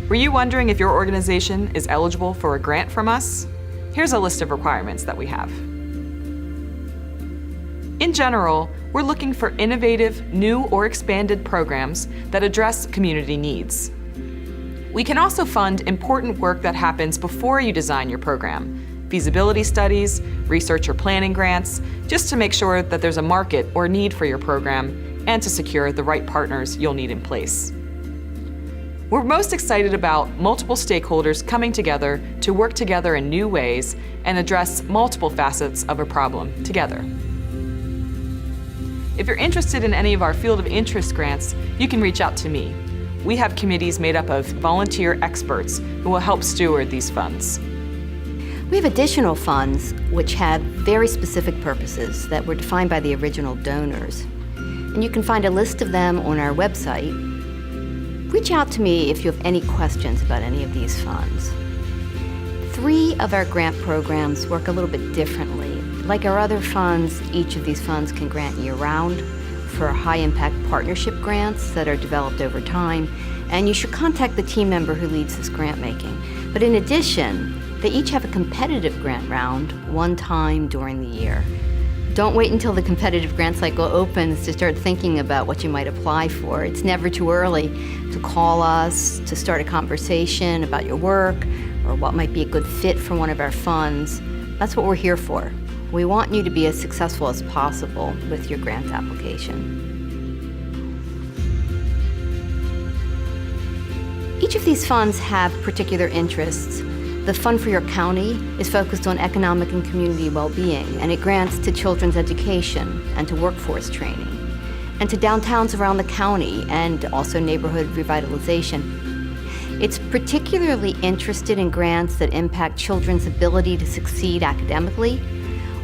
Were you wondering if your organization is eligible for a grant from us? Here's a list of requirements that we have. In general, we're looking for innovative, new or expanded programs that address community needs. We can also fund important work that happens before you design your program, feasibility studies, research or planning grants, just to make sure that there's a market or need for your program and to secure the right partners you'll need in place. We're most excited about multiple stakeholders coming together to work together in new ways and address multiple facets of a problem together. If you're interested in any of our Field of Interest grants, you can reach out to me. We have committees made up of volunteer experts who will help steward these funds. We have additional funds which have very specific purposes that were defined by the original donors. And you can find a list of them on our website. Reach out to me if you have any questions about any of these funds. 3 of our grant programs work a little bit differently. Like our other funds, each of these funds can grant year-round for high-impact partnership grants that are developed over time, and you should contact the team member who leads this grant making. But in addition, they each have a competitive grant round one time during the year. Don't wait until the competitive grant cycle opens to start thinking about what you might apply for. It's never too early to call us, to start a conversation about your work, or what might be a good fit for one of our funds. That's what we're here for. We want you to be as successful as possible with your grant application. Each of these funds have particular interests. The Fund for Your County is focused on economic and community well-being, and it grants to children's education and to workforce training, and to downtowns around the county, and also neighborhood revitalization. It's particularly interested in grants that impact children's ability to succeed academically,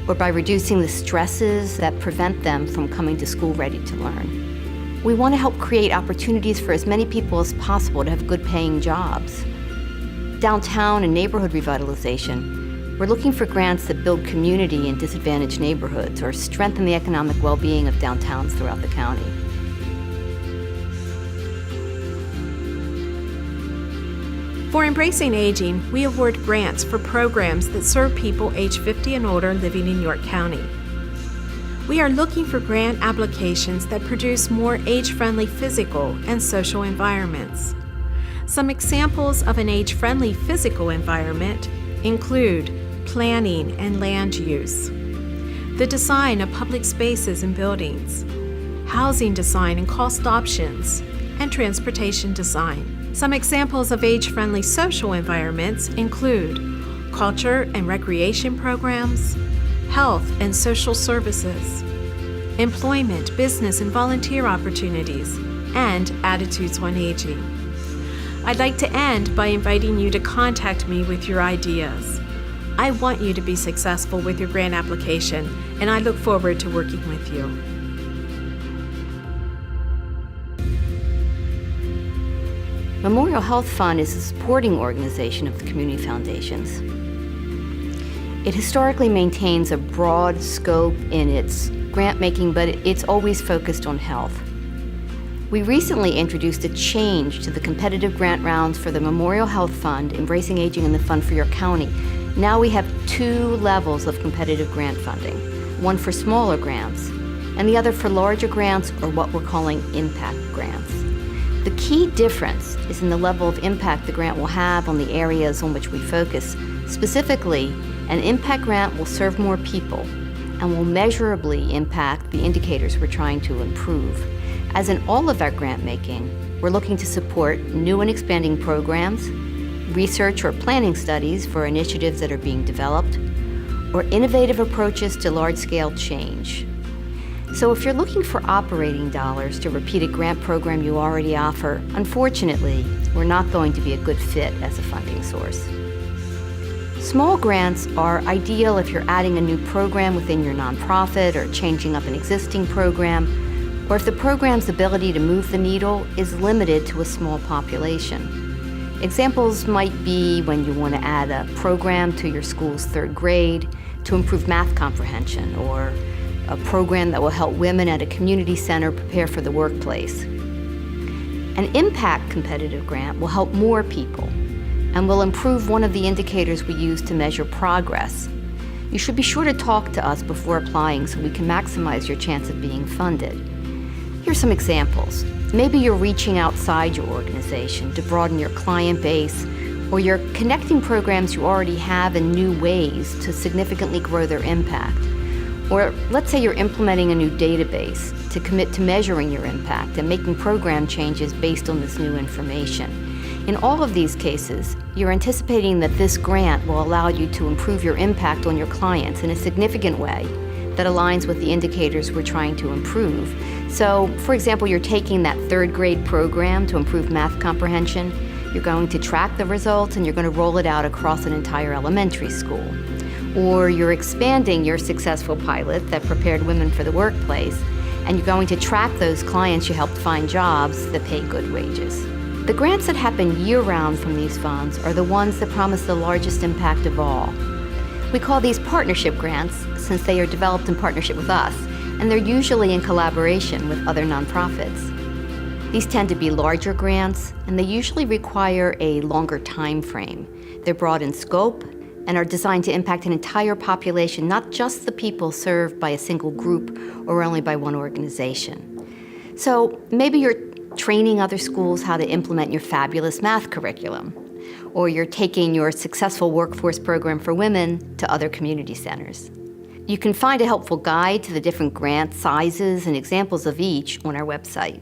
or by reducing the stresses that prevent them from coming to school ready to learn. We want to help create opportunities for as many people as possible to have good paying jobs. Downtown and neighborhood revitalization, we're looking for grants that build community in disadvantaged neighborhoods or strengthen the economic well-being of downtowns throughout the county. For Embracing Aging, we award grants for programs that serve people age 50 and older living in York County. We are looking for grant applications that produce more age-friendly physical and social environments. Some examples of an age-friendly physical environment include planning and land use, the design of public spaces and buildings, housing design and cost options, and transportation design. Some examples of age-friendly social environments include culture and recreation programs, health and social services, employment, business and volunteer opportunities, and attitudes on aging. I'd like to end by inviting you to contact me with your ideas. I want you to be successful with your grant application, and I look forward to working with you. Memorial Health Fund is a supporting organization of the community foundations. It historically maintains a broad scope in its grant making, but it's always focused on health. We recently introduced a change to the competitive grant rounds for the Memorial Health Fund, Embracing Aging, and the Fund for Your County. Now we have 2 levels of competitive grant funding, one for smaller grants, and the other for larger grants, or what we're calling impact grants. The key difference is in the level of impact the grant will have on the areas on which we focus. Specifically, an impact grant will serve more people and will measurably impact the indicators we're trying to improve. As in all of our grant making, we're looking to support new and expanding programs, research or planning studies for initiatives that are being developed, or innovative approaches to large-scale change. So if you're looking for operating dollars to repeat a grant program you already offer, unfortunately, we're not going to be a good fit as a funding source. Small grants are ideal if you're adding a new program within your nonprofit or changing up an existing program, or if the program's ability to move the needle is limited to a small population. Examples might be when you want to add a program to your school's 3rd grade to improve math comprehension, or a program that will help women at a community center prepare for the workplace. An impact competitive grant will help more people and will improve one of the indicators we use to measure progress. You should be sure to talk to us before applying so we can maximize your chance of being funded. Here's some examples. Maybe you're reaching outside your organization to broaden your client base, or you're connecting programs you already have in new ways to significantly grow their impact. Or let's say you're implementing a new database to commit to measuring your impact and making program changes based on this new information. In all of these cases, you're anticipating that this grant will allow you to improve your impact on your clients in a significant way that aligns with the indicators we're trying to improve. So, for example, you're taking that third grade program to improve math comprehension. You're going to track the results and you're going to roll it out across an entire elementary school. Or you're expanding your successful pilot that prepared women for the workplace, and you're going to track those clients you helped find jobs that pay good wages. The grants that happen year-round from these funds are the ones that promise the largest impact of all. We call these partnership grants since they are developed in partnership with us, and they're usually in collaboration with other nonprofits. These tend to be larger grants, and they usually require a longer time frame. They're broad in scope and are designed to impact an entire population, not just the people served by a single group or only by one organization. So maybe you're training other schools how to implement your fabulous math curriculum, or you're taking your successful workforce program for women to other community centers. You can find a helpful guide to the different grant sizes and examples of each on our website.